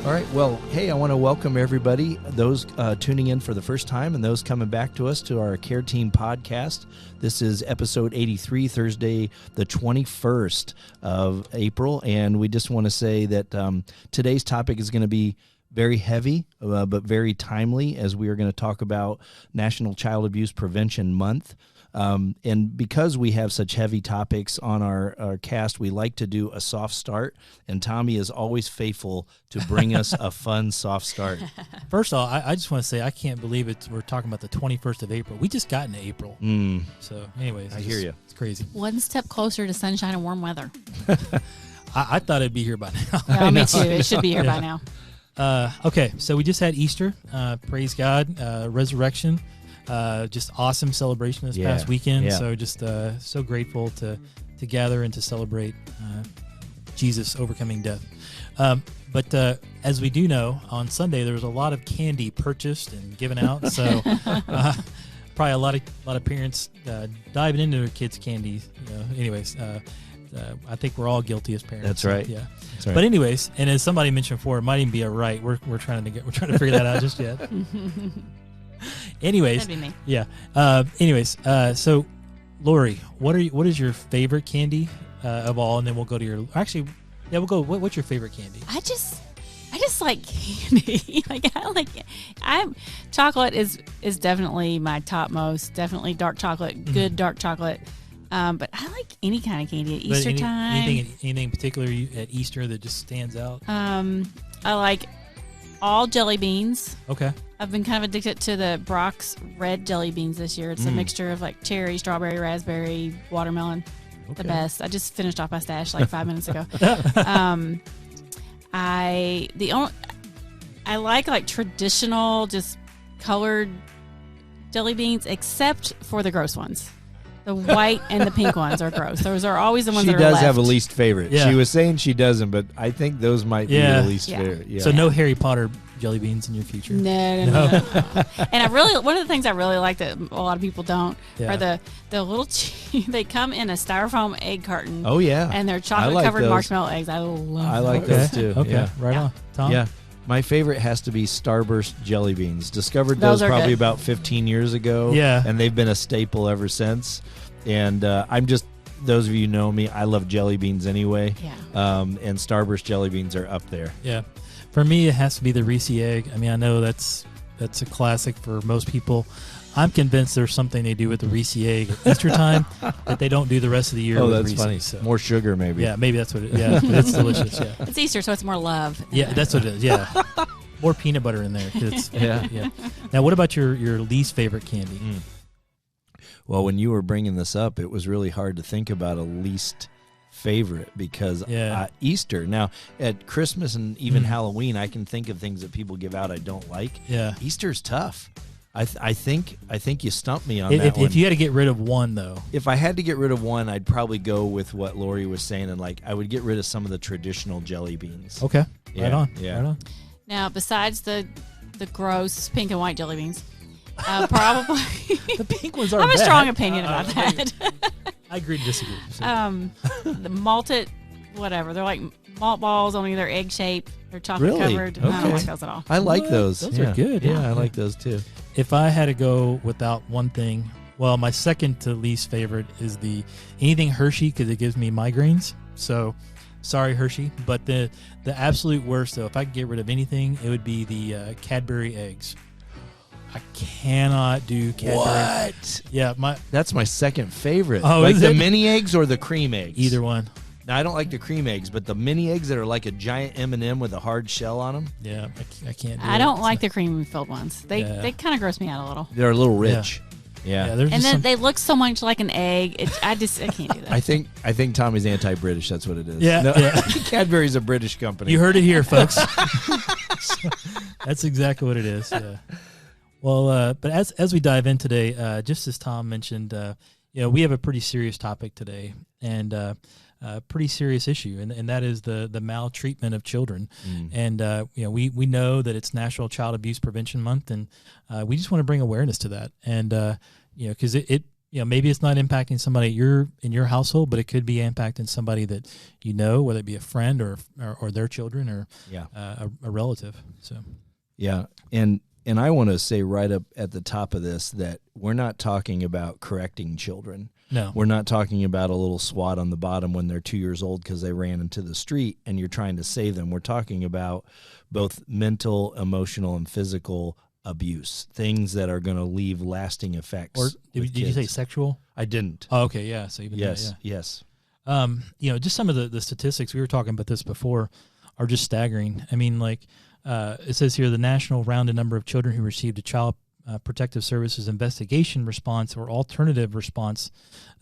All right. Well, hey, I want to welcome everybody, those tuning in for the first time and those coming back to us to our Care Team podcast. This is episode 83, Thursday, the 21st of April. And we just want to say that today's topic is going to be very heavy, but very timely, as we are going to talk about National Child Abuse Prevention Month. And because we have such heavy topics on our cast, we like to do a soft start. And Tommy is always faithful to bring us a fun soft start. First of all, I just want to say I can't believe it. We're talking about the 21st of April. We just got into April. So anyways. I hear you. It's crazy. One step closer to sunshine and warm weather. I thought it'd be here by now. Yeah, me too. It should be here by now. Okay, so we just had Easter. Praise God. Resurrection. Just awesome celebration this past weekend. Yeah. So just so grateful to gather and to celebrate Jesus overcoming death. But as we do know, on Sunday there was a lot of candy purchased and given out. So probably a lot of parents diving into their kids' candy. Anyways, I think we're all guilty as parents. That's right. Yeah. That's right. But anyways, and as somebody mentioned before, it might even be a right. We're trying to figure that out just yet. Anyways, That'd be me. Yeah. So Lori, what is your favorite candy of all? And then we'll go to your. Actually, yeah, we'll go. What's your favorite candy? I just like candy. I like it. Chocolate is definitely my topmost. Definitely dark chocolate, good dark chocolate. But I like any kind of candy at Easter time. Anything in particular at Easter that just stands out? I like all jelly beans. Okay. I've been kind of addicted to the Brock's red jelly beans this year. It's a mixture of like cherry, strawberry, raspberry, watermelon. Okay. The best. I just finished off my stash like 5 minutes ago. I like traditional, just colored jelly beans, except for the gross ones. The white and the pink ones are gross. Those are always the ones She that are does left. have a least favorite. Yeah. She was saying she doesn't, but I think those might be the least Yeah. favorite. Yeah. So no Harry Potter jelly beans in your future. No. And one of the things I really like that a lot of people don't are the little. They come in a styrofoam egg carton. Oh yeah. And they're I chocolate like covered those. marshmallow eggs. I love. I like those. those too. Okay. Yeah. Right on. Tom? Yeah. My favorite has to be Starburst jelly beans. Discovered Those those are probably good. about 15 years ago. Yeah. And they've been a staple ever since. And those of you who know me, I love jelly beans anyway. Yeah. And Starburst jelly beans are up there. Yeah. For me, it has to be the Reese egg. I mean, I know that's a classic for most people. I'm convinced there's something they do with the Reese egg at Easter time that they don't do the rest of the year. Oh, with that's Reese's, funny. So. More sugar, maybe. Yeah, maybe that's what it is. Yeah, but it's delicious. Yeah. It's Easter, so it's more love. Yeah, that's what it is. Yeah. More peanut butter in there. 'Cause it's, Yeah. Now, what about your least favorite candy? Well, when you were bringing this up, it was really hard to think about a least favorite because Easter. Now, at Christmas and even Halloween, I can think of things that people give out I don't like. Yeah. Easter's tough. I think you stumped me on that one. If you had to get rid of one, though. If I had to get rid of one, I'd probably go with what Lori was saying, and I would get rid of some of the traditional jelly beans. Okay. Yeah, Right on. yeah. Right on. Now, besides the gross pink and white jelly beans, probably The pink ones are I have a bad. strong opinion about that. I agree to disagree. So. The malted, whatever. They're like malt balls, only they're egg shaped. They're chocolate Really? covered. I Okay. don't like those at all. I like What? those. Those are good. Yeah, Yeah. I like those too. If I had to go without one thing, well, my second to least favorite is anything Hershey because it gives me migraines. So, sorry Hershey, but the absolute worst though, if I could get rid of anything, it would be the Cadbury eggs. I cannot do Cadbury. What? Yeah, That's my second favorite. Oh, like is the it? mini eggs or the cream eggs? either one. Now, I don't like the cream eggs, but the mini eggs that are like a giant M&M with a hard shell on them, Yeah, I can't. Do I it. don't It's like not- the cream filled ones. They kind of gross me out a little. they're a little rich. Yeah, Yeah. there's And just then some, they look so much like an egg. I can't do that. I think Tommy's anti-British. That's what it is. Yeah, yeah. Cadbury's a British company. You heard it here, folks. That's exactly what it is. Yeah. Well, but as we dive in today, just as Tom mentioned, we have a pretty serious topic today, and a pretty serious issue, and that is the maltreatment of children. And we know that it's National Child Abuse Prevention Month, and we just want to bring awareness to that. And because it maybe it's not impacting somebody in your household, but it could be impacting somebody that you know, whether it be a friend or their children or a relative. So, yeah. And I want to say right up at the top of this that we're not talking about correcting children. No. We're not talking about a little swat on the bottom when they're 2 years old because they ran into the street and you're trying to save them. We're talking about both mental, emotional, and physical abuse, things that are going to leave lasting effects. Or did you say sexual? I didn't. Oh, okay, yeah. So even yes, that, yeah. yes. Just some of the statistics, we were talking about this before, are just staggering. I mean, like it says here, the national rounded number of children who received a Child Protective Services investigation response or alternative response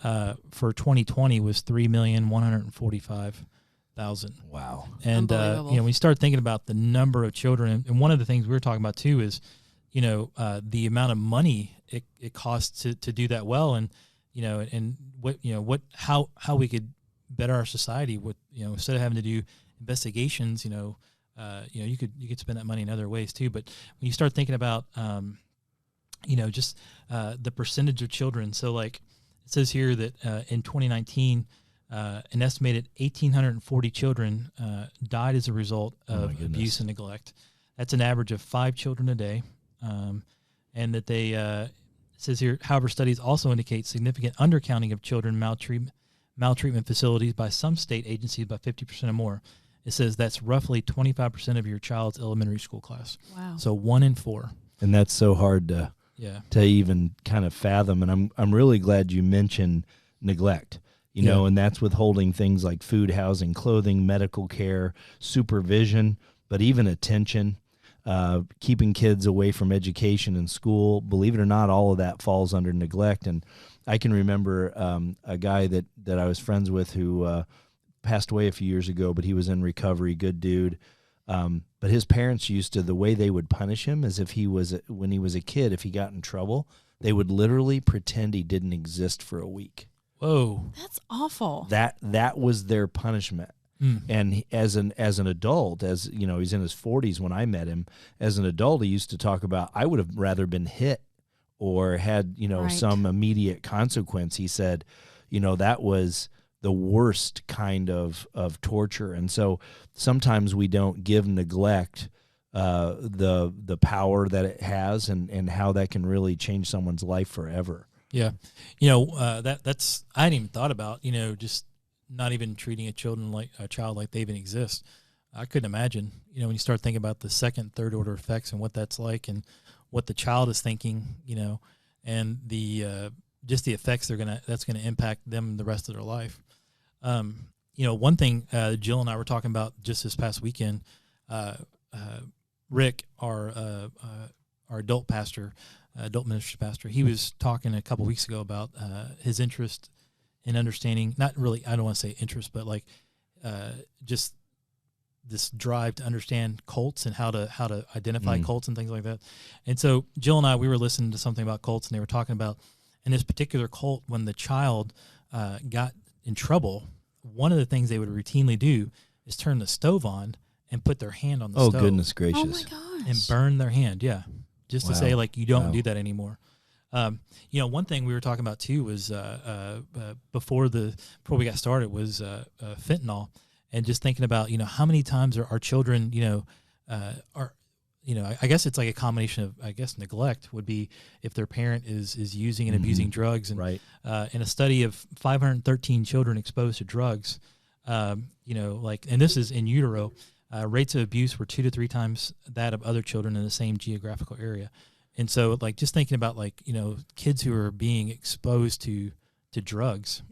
for 2020 was 3,145,000. Wow. And when you start thinking about the number of children, and one of the things we were talking about too is, the amount of money it costs to do that well, and how we could better our society with, instead of having to do investigations, you could spend that money in other ways too. But when you start thinking about the percentage of children, so like it says here that in 2019 an estimated 1,840 children died as a result of abuse and neglect. That's an average of 5 children a day. And that they, it says here, however, studies also indicate significant undercounting of children maltreatment facilities by some state agencies by 50% or more. It says that's roughly 25% of your child's elementary school class. Wow. So 1 in 4. And that's so hard to even kind of fathom. And I'm really glad you mentioned neglect. And that's withholding things like food, housing, clothing, medical care, supervision, but even attention. Keeping kids away from education and school. Believe it or not, all of that falls under neglect. And I can remember a guy that I was friends with who passed away a few years ago, but he was in recovery, good dude. But his parents used to, the way they would punish him is when he was a kid, if he got in trouble, they would literally pretend he didn't exist for a week. Whoa. That's awful. That was their punishment. And as an adult, he's in his 40s when I met him, as an adult, he used to talk about, I would have rather been hit or had, some immediate consequence. He said, that was the worst kind of torture. And so sometimes we don't give neglect the power that it has and how that can really change someone's life forever. Yeah. That's, I hadn't even thought about, just not even treating a child like they even exist. I couldn't imagine, when you start thinking about the second, third order effects and what that's like and what the child is thinking, and the just the effects that's going to impact them the rest of their life. One thing Jill and I were talking about just this past weekend, Rick, our adult ministry pastor, he was talking a couple weeks ago about his interest in understanding, not really, I don't want to say interest, but like just this drive to understand cults and how to identify cults and things like that. And so Jill and I, we were listening to something about cults, and they were talking about in this particular cult, when the child got in trouble, one of the things they would routinely do is turn the stove on and put their hand on the stove. Oh, goodness gracious. Oh, my gosh. And burn their hand, just to say, like, you don't do that anymore. One thing we were talking about too was before we got started was fentanyl, and just thinking about how many times are our children I guess it's like a combination of neglect would be if their parent is using and abusing drugs, and right. In a study of 513 children exposed to drugs, and this is in utero. Rates of abuse were 2 to 3 times that of other children in the same geographical area. And so, like, just thinking about, kids who are being exposed to drugs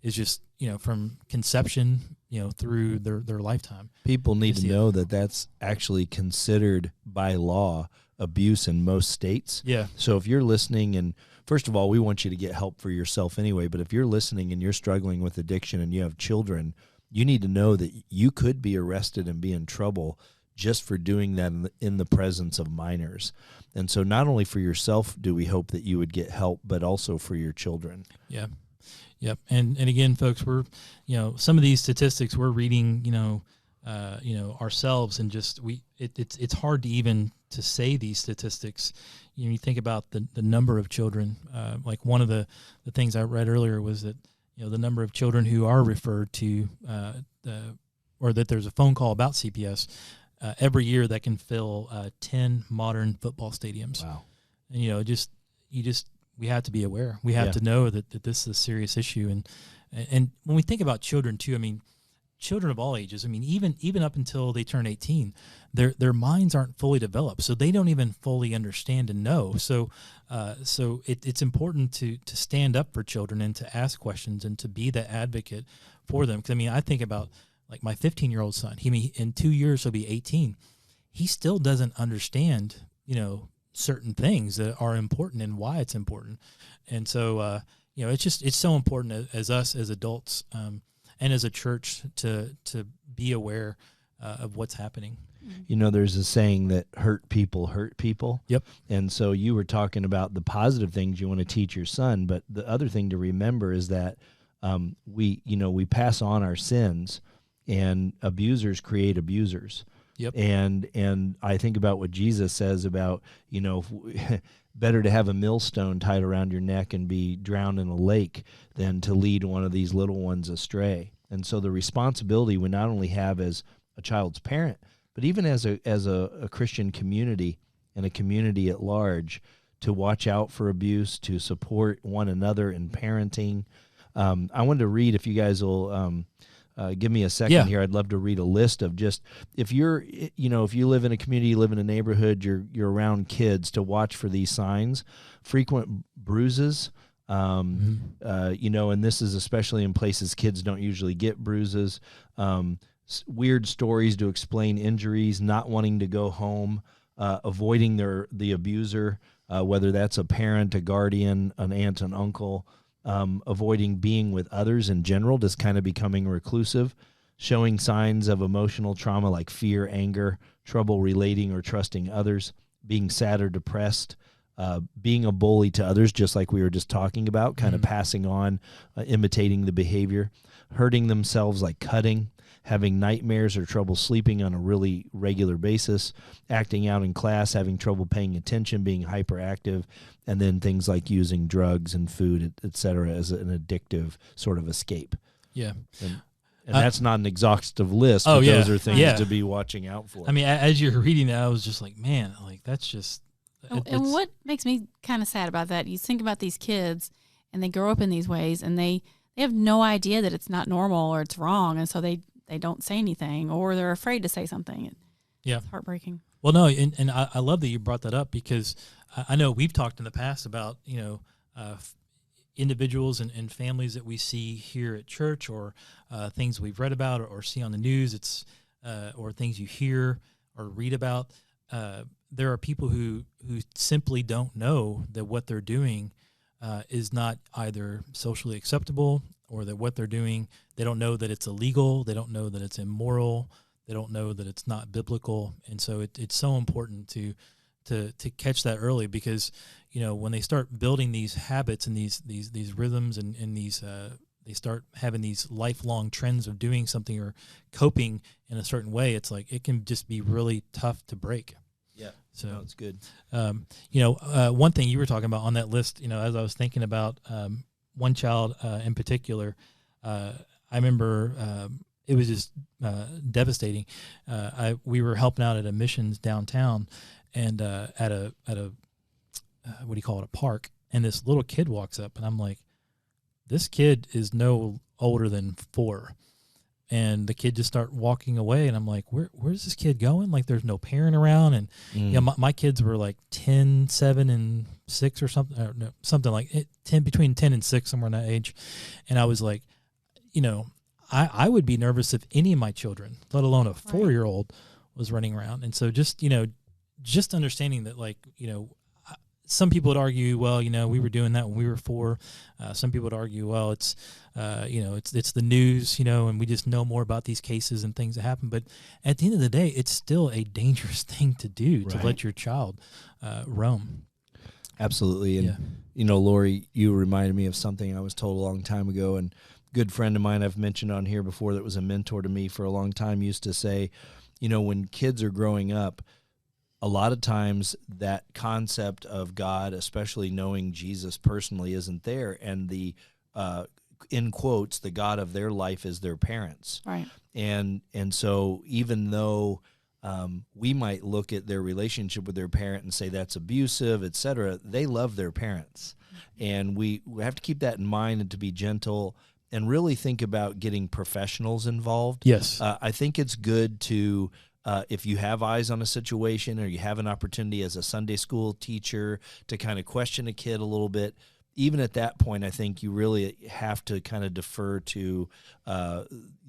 is just, from conception, through their lifetime. People need to know that that's actually considered by law abuse in most states. Yeah. So if you're listening, and first of all, we want you to get help for yourself anyway, but if you're listening and you're struggling with addiction and you have children, you need to know that you could be arrested and be in trouble just for doing that in the presence of minors. And so not only for yourself do we hope that you would get help, but also for your children. Yeah. Yep. And again, folks, we're, some of these statistics we're reading, ourselves, and just it's hard to even to say these statistics. You think about the number of children. Like one of the things I read earlier was that the number of children who are referred to or that there's a phone call about CPS every year that can fill 10 modern football stadiums. Wow. And we have to be aware. We have to know that this is a serious issue. And when we think about children too, I mean, children of all ages, I mean, even up until they turn 18, their minds aren't fully developed, so they don't even fully understand and know. So it's important to stand up for children and to ask questions and to be the advocate for them. Because I mean, I think about like my 15-year-old son. In 2 years he'll be 18. He still doesn't understand, certain things that are important and why it's important. And so it's so important as us as adults. And as a church to be aware of what's happening. There's a saying that hurt people hurt people. Yep. And so you were talking about the positive things you want to teach your son, but the other thing to remember is that we pass on our sins, and abusers create abusers. Yep. And I think about what Jesus says about, better to have a millstone tied around your neck and be drowned in a lake than to lead one of these little ones astray. And so the responsibility we not only have as a child's parent, but even as a Christian community and a community at large, to watch out for abuse, to support one another in parenting. I wanted to read, if you guys will give me a second here, I'd love to read a list of just, if you live in a community, you live in a neighborhood, you're around kids, to watch for these signs. Frequent bruises, and this is especially in places kids don't usually get bruises. Weird stories to explain injuries, not wanting to go home, avoiding the abuser, whether that's a parent, a guardian, an aunt, an uncle. Avoiding being with others in general, just kind of becoming reclusive, showing signs of emotional trauma like fear, anger, trouble relating or trusting others, being sad or depressed, being a bully to others, just like we were just talking about, kind of passing on, imitating the behavior, hurting themselves like cutting, having nightmares or trouble sleeping on a really regular basis, acting out in class, having trouble paying attention, being hyperactive, and then things like using drugs and food, et cetera, as an addictive sort of escape. Yeah. And that's not an exhaustive list, but those are things to be watching out for. I mean, as you're reading that, I was just like, man, like that's just... And what makes me kind of sad about that, you think about these kids, and they grow up in these ways, and they have no idea that it's not normal or it's wrong, and so they don't say anything, or they're afraid to say something. It's heartbreaking. Well, no, and I love that you brought that up, because I know we've talked in the past about, individuals and families that we see here at church, or things we've read about or see on the news, or things you hear or read about. There are people who simply don't know that what they're doing is not either socially acceptable, or that what they're doing, they don't know that it's illegal, they don't know that it's immoral, they don't know that it's not biblical. And so it's so important to catch that early, because when they start building these habits and these rhythms and these they start having these lifelong trends of doing something or coping in a certain way, it's like it can just be really tough to break. Yeah, so it's good. One thing you were talking about on that list, as I was thinking about one child in particular, I remember it was just devastating. We were helping out at a missions downtown, and at a what do you call it, a park, and this little kid walks up, and I'm like, this kid is no older than 4. And the kid just start walking away, and I'm like, where's this kid going? Like, there's no parent around. And my kids were like 10, 7, and 6 or something, or no, something like it, between 10 and 6, somewhere in that age. And I was like, I would be nervous if any of my children, let alone a 4-year-old, was running around. And so just understanding that, like, some people would argue, well, we were doing that when we were 4. Some people would argue, well, it's the news, and we just know more about these cases and things that happen. But at the end of the day, it's still a dangerous thing to do, to let your child roam. Absolutely. And, Lori, you reminded me of something I was told a long time ago. And good friend of mine I've mentioned on here before that was a mentor to me for a long time used to say, when kids are growing up, a lot of times that concept of God, especially knowing Jesus personally, isn't there. And the, in quotes, the God of their life is their parents. Right. And so even though we might look at their relationship with their parent and say that's abusive, et cetera, they love their parents. And we have to keep that in mind and to be gentle and really think about getting professionals involved. Yes. I think it's good to, if you have eyes on a situation or you have an opportunity as a Sunday school teacher to kind of question a kid a little bit, even at that point, I think you really have to kind of defer to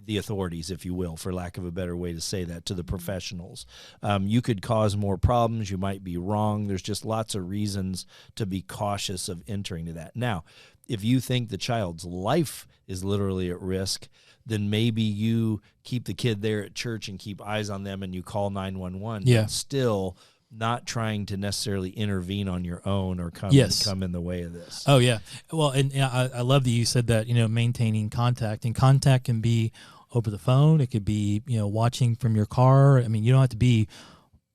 the authorities, if you will, for lack of a better way to say that, to the professionals. You could cause more problems. You might be wrong. There's just lots of reasons to be cautious of entering to that. Now, if you think the child's life is literally at risk, then maybe you keep the kid there at church and keep eyes on them and you call 911. Yeah. But still not trying to necessarily intervene on your own or come in the way of this. Oh, yeah. Well, and I love that you said that, maintaining contact. And contact can be over the phone. It could be, watching from your car. I mean, you don't have to be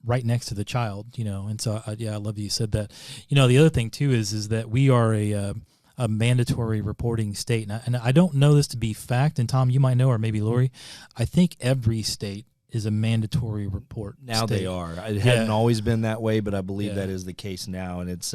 right next to the child, And so, I love that you said that. The other thing, too, is that we are a mandatory reporting state. And I don't know this to be fact, and Tom, you might know, or maybe Lori, I think every state is a mandatory report now state. They are. It hadn't always been that way, but I believe that is the case now. And it's,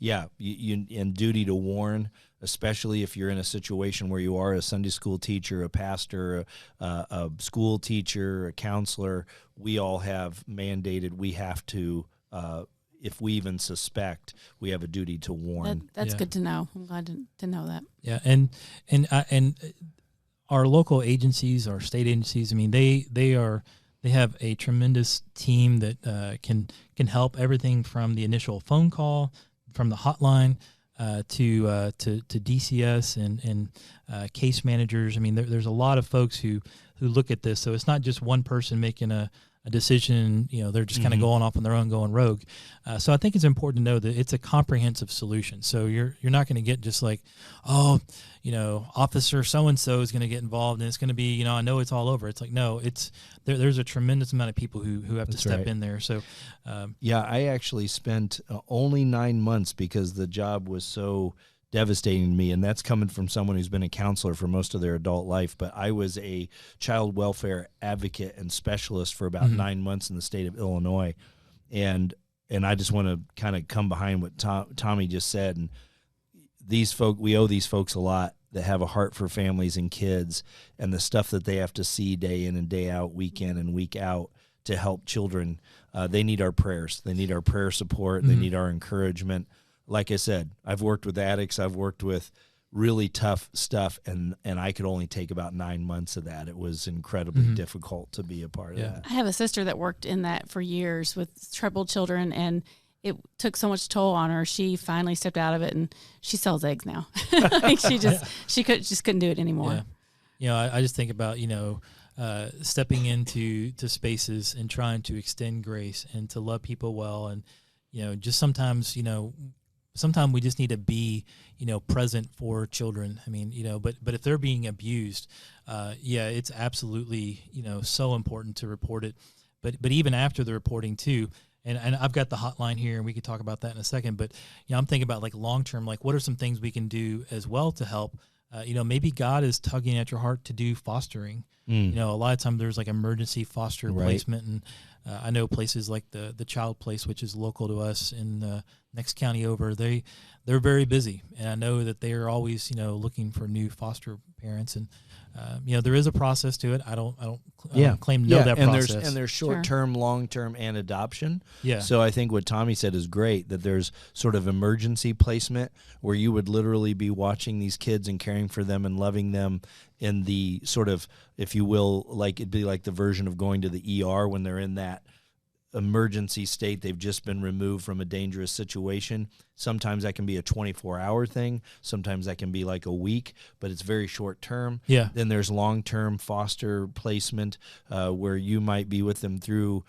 you in duty to warn, especially if you're in a situation where you are a Sunday school teacher, a pastor, a school teacher, a counselor. We all have mandated, we have to, if we even suspect, we have a duty to warn. That's good to know. I'm glad to know that. Yeah, and our local agencies, our state agencies, I mean, they have a tremendous team that can help everything from the initial phone call, from the hotline to DCS and case managers. I mean, there's a lot of folks who look at this. So it's not just one person making a decision, they're just kind of going off on their own, going rogue. So I think it's important to know that it's a comprehensive solution. So you're not going to get just like, officer so-and-so is going to get involved and it's going to be, I know it's all over. It's like, no, there's a tremendous amount of people who have to step in there. So, I actually spent only 9 months because the job was so devastating to me, and that's coming from someone who's been a counselor for most of their adult life. But I was a child welfare advocate and specialist for about 9 months in the state of Illinois, and I just want to kind of come behind what Tommy just said. And we owe these folks a lot that have a heart for families and kids, and the stuff that they have to see day in and day out, week in and week out, to help children. They need our prayers. They need our prayer support. They need our encouragement. Like I said, I've worked with addicts. I've worked with really tough stuff, and I could only take about 9 months of that. It was incredibly difficult to be a part of that. I have a sister that worked in that for years with troubled children, and it took so much toll on her. She finally stepped out of it, and she sells eggs now. Like she couldn't do it anymore. Yeah. I just think about stepping into spaces and trying to extend grace and to love people well, and just sometimes sometimes we just need to be, present for children. I mean, but if they're being abused, it's absolutely, so important to report it. But even after the reporting too, and I've got the hotline here, and we could talk about that in a second. But I'm thinking about like long term, like what are some things we can do as well to help. Maybe God is tugging at your heart to do fostering. A lot of times there's like emergency foster placement, and I know places like the Child Place, which is local to us in the next county over. They're very busy, and I know that they are always looking for new foster parents, and there is a process to it. I don't claim to know that process. And there's short term, long term, and adoption. Yeah. So I think what Tommy said is great, that there's sort of emergency placement where you would literally be watching these kids and caring for them and loving them in the sort of, if you will, like it'd be like the version of going to the ER when they're in that emergency state. They've just been removed from a dangerous situation. Sometimes that can be a 24-hour thing. Sometimes that can be like a week, but it's very short term. Yeah. Then there's long-term foster placement where you might be with them through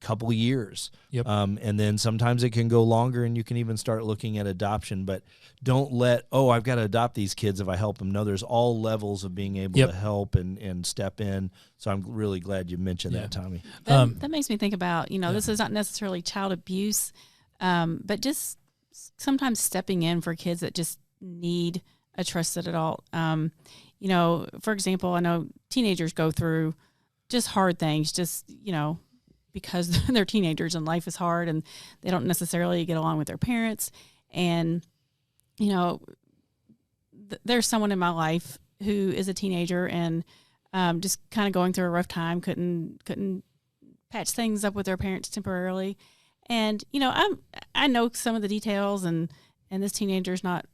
couple years. Yep. And then sometimes it can go longer, and you can even start looking at adoption. But don't let, I've got to adopt these kids if I help them. No, there's all levels of being able to help and step in. So I'm really glad you mentioned that, Tommy. That makes me think about, this is not necessarily child abuse, but just sometimes stepping in for kids that just need a trusted adult. For example, I know teenagers go through just hard things, because they're teenagers and life is hard and they don't necessarily get along with their parents. And, there's someone in my life who is a teenager and just kind of going through a rough time, couldn't patch things up with their parents temporarily. And, I know some of the details and this teenager's not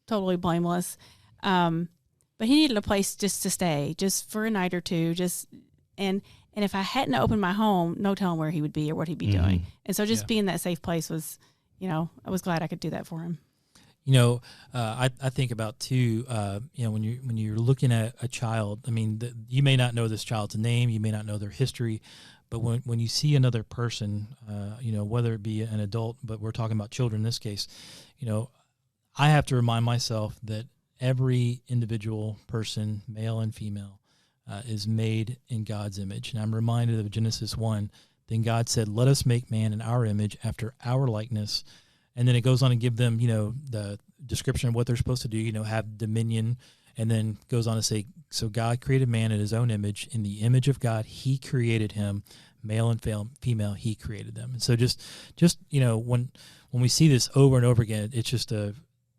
totally blameless. But he needed a place just to stay, just for a night or two, and if I hadn't opened my home, no telling where he would be or what he'd be doing. And so just being that safe place was, I was glad I could do that for him. I think about too, when you're looking at a child, I mean, you may not know this child's name, you may not know their history, but when you see another person, whether it be an adult, but we're talking about children in this case, I have to remind myself that every individual person, male and female, is made in God's image. And I'm reminded of Genesis 1. Then God said, let us make man in our image after our likeness. And then it goes on to give them, the description of what they're supposed to do, have dominion. And then goes on to say, so God created man in his own image. In the image of God, he created him. Male and female, he created them. And so just when we see this over and over again, it's just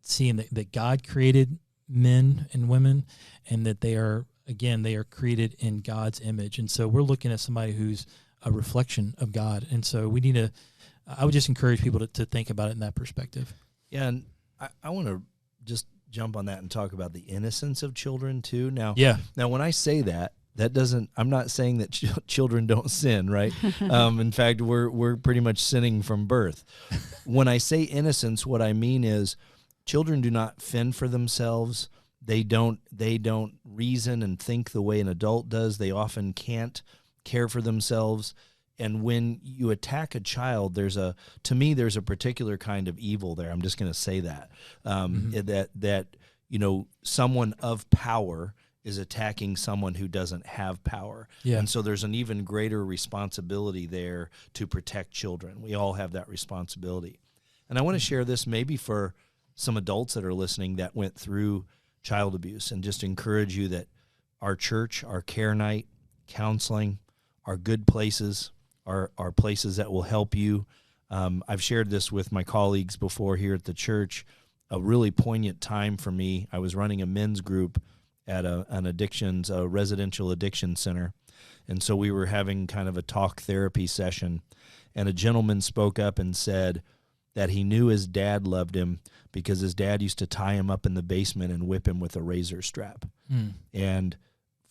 seeing that God created men and women and that they are created in God's image. And so we're looking at somebody who's a reflection of God. And so we need to, I would just encourage people to think about it in that perspective. Yeah. And I want to just jump on that and talk about the innocence of children too. Now, when I say that doesn't, I'm not saying that children don't sin, right? In fact, we're pretty much sinning from birth. When I say innocence, what I mean is children do not fend for themselves. They don't reason and think the way an adult does. They often can't care for themselves. And when you attack a child, to me, there's a particular kind of evil there. I'm just going to say that, that someone of power is attacking someone who doesn't have power. Yeah. And so there's an even greater responsibility there to protect children. We all have that responsibility. And I want to share this maybe for some adults that are listening that went through child abuse, and just encourage you that our church, our care night, counseling, are good places, are places that will help you. I've shared this with my colleagues before here at the church. A really poignant time for me. I was running a men's group at a residential addiction center. And so we were having kind of a talk therapy session, and a gentleman spoke up and said that he knew his dad loved him because his dad used to tie him up in the basement and whip him with a razor strap. And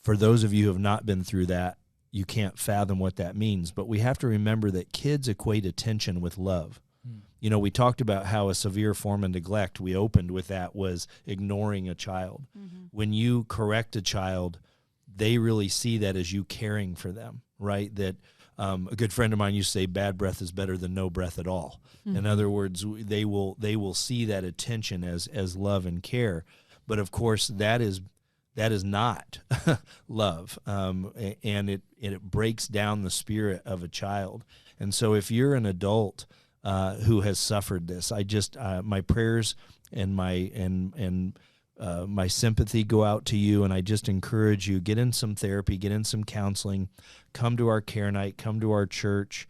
for those of you who have not been through that, you can't fathom what that means. But we have to remember that kids equate attention with love. We talked about how a severe form of neglect, we opened with that, was ignoring a child. When you correct a child, they really see that as you caring for them, right? That a good friend of mine used to say, bad breath is better than no breath at all. In other words, they will see that attention as love and care. But of course, that is not love, and it breaks down the spirit of a child. And so, if you're an adult who has suffered this, I just my prayers and my sympathy go out to you, and I just encourage you, get in some therapy, get in some counseling, come to our care night, come to our church.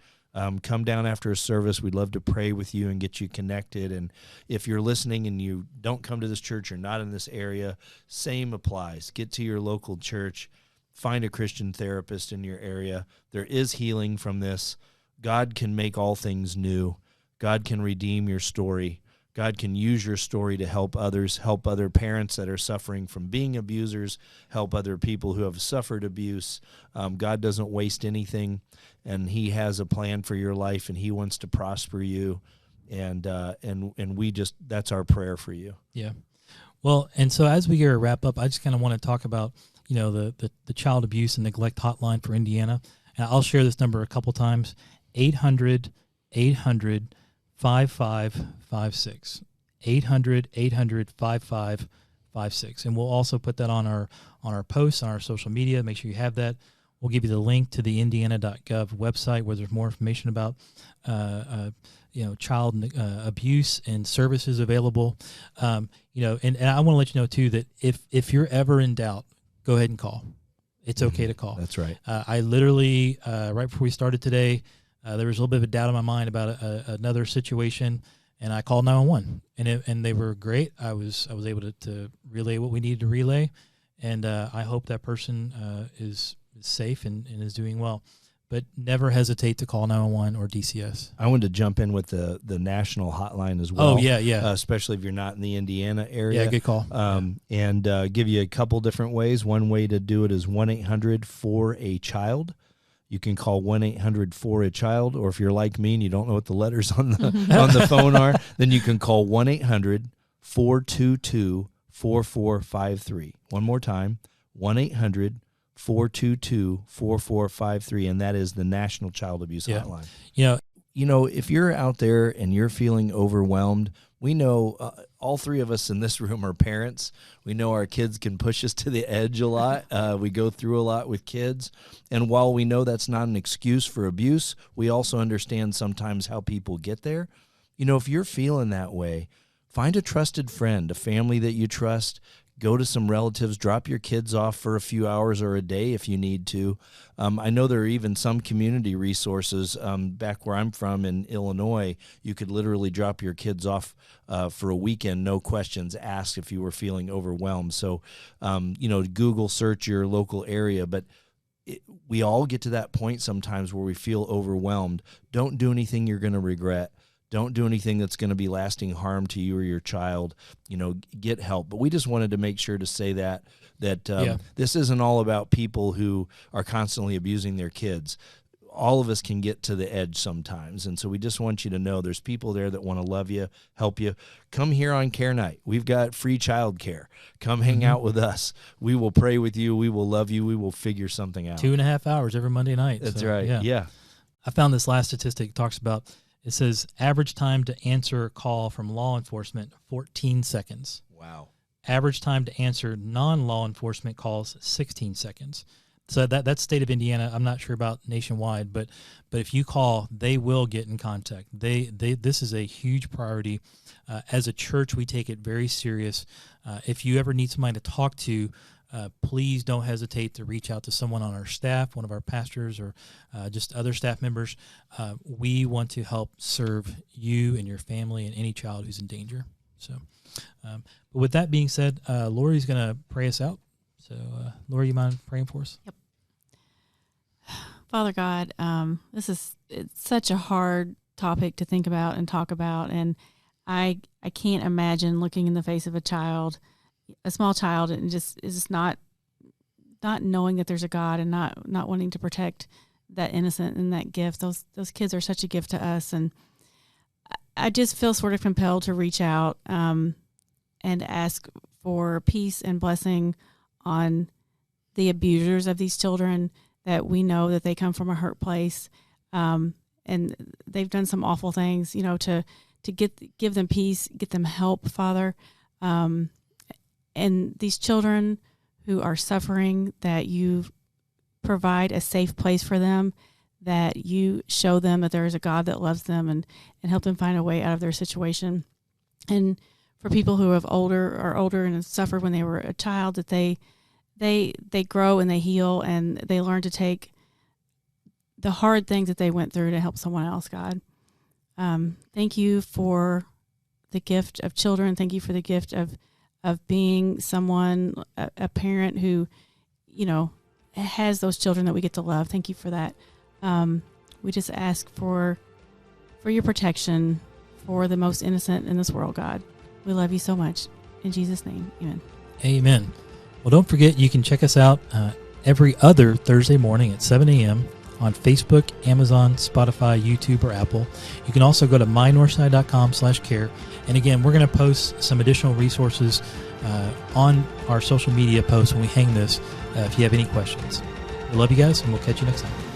Come down after a service. We'd love to pray with you and get you connected. And if you're listening and you don't come to this church, you're not in this area, same applies. Get to your local church. Find a Christian therapist in your area. There is healing from this. God can make all things new. God can redeem your story. God can use your story to help others, help other parents that are suffering from being abusers, help other people who have suffered abuse. God doesn't waste anything, and he has a plan for your life, and he wants to prosper you, and we just, that's our prayer for you. Yeah. Well, and so as we wrap up, I just kind of want to talk about, the child abuse and neglect hotline for Indiana. And I'll share this number a couple times, 800-800-5556. 800-800-5556. And we'll also put that on our posts, on our social media. Make sure you have that. We'll give you the link to the indiana.gov website where there's more information about child abuse and services available. And I want to let you know too that if you're ever in doubt, go ahead and call. It's okay to call. That's right. I literally right before we started today, there was a little bit of a doubt in my mind about another situation, and I called 911, and they were great. I was able to relay what we needed to relay, and I hope that person is safe and is doing well. But never hesitate to call 911 or DCS. I wanted to jump in with the national hotline as well. Oh, yeah. Especially if you're not in the Indiana area. Yeah, good call. And give you a couple different ways. One way to do it is 1-800-4-A-CHILD. You can call 1-800-4-A-CHILD, or if you're like me and you don't know what the letters on the phone are, then you can call 1-800-422-4453. One more time, 1-800-422-4453, and that is the National Child Abuse Hotline. If you're out there and you're feeling overwhelmed, we know all three of us in this room are parents. We know our kids can push us to the edge a lot. We go through a lot with kids. And while we know that's not an excuse for abuse, we also understand sometimes how people get there. If you're feeling that way, find a trusted friend, a family that you trust. Go to some relatives, drop your kids off for a few hours or a day if you need to. I know there are even some community resources. Back where I'm from in Illinois, you could literally drop your kids off for a weekend, no questions asked if you were feeling overwhelmed. So, Google search your local area. But we all get to that point sometimes where we feel overwhelmed. Don't do anything you're going to regret. Don't do anything that's going to be lasting harm to you or your child. Get help. But we just wanted to make sure to say that this isn't all about people who are constantly abusing their kids. All of us can get to the edge sometimes. And so we just want you to know there's people there that want to love you, help you. Come here on Care Night. We've got free child care. Come hang out with us. We will pray with you. We will love you. We will figure something out. 2.5 hours every Monday night. That's right. Yeah. I found this last statistic talks about. It says average time to answer a call from law enforcement, 14 seconds. Wow. Average time to answer non-law enforcement calls, 16 seconds. So that's state of Indiana. I'm not sure about nationwide, but if you call, they will get in contact. This is a huge priority. As a church, we take it very serious. If you ever need somebody to talk to, please don't hesitate to reach out to someone on our staff, one of our pastors, or just other staff members. We want to help serve you and your family and any child who's in danger. So, but with that being said, Lori's going to pray us out. So, Lori, you mind praying for us? Yep. Father God, it's such a hard topic to think about and talk about, and I can't imagine looking in the face of a small child, and just not knowing that there's a God and not wanting to protect that innocent and that gift. Those kids are such a gift to us, and I just feel sort of compelled to reach out and ask for peace and blessing on the abusers of these children, that we know that they come from a hurt place, and they've done some awful things, to give them peace, get them help, Father. And these children who are suffering, that you provide a safe place for them, that you show them that there is a God that loves them and help them find a way out of their situation. And for people who are older and have suffered when they were a child, that they grow and they heal and they learn to take the hard things that they went through to help someone else, God. Thank you for the gift of children. Thank you for the gift of being someone, a parent who, has those children that we get to love. Thank you for that. We just ask for your protection for the most innocent in this world, God. We love you so much. In Jesus' name, amen. Amen. Well, don't forget, you can check us out every other Thursday morning at 7 a.m. on Facebook, Amazon, Spotify, YouTube, or Apple. You can also go to mynorthside.com/care. And again, we're going to post some additional resources on our social media posts when we hang this if you have any questions. We love you guys, and we'll catch you next time.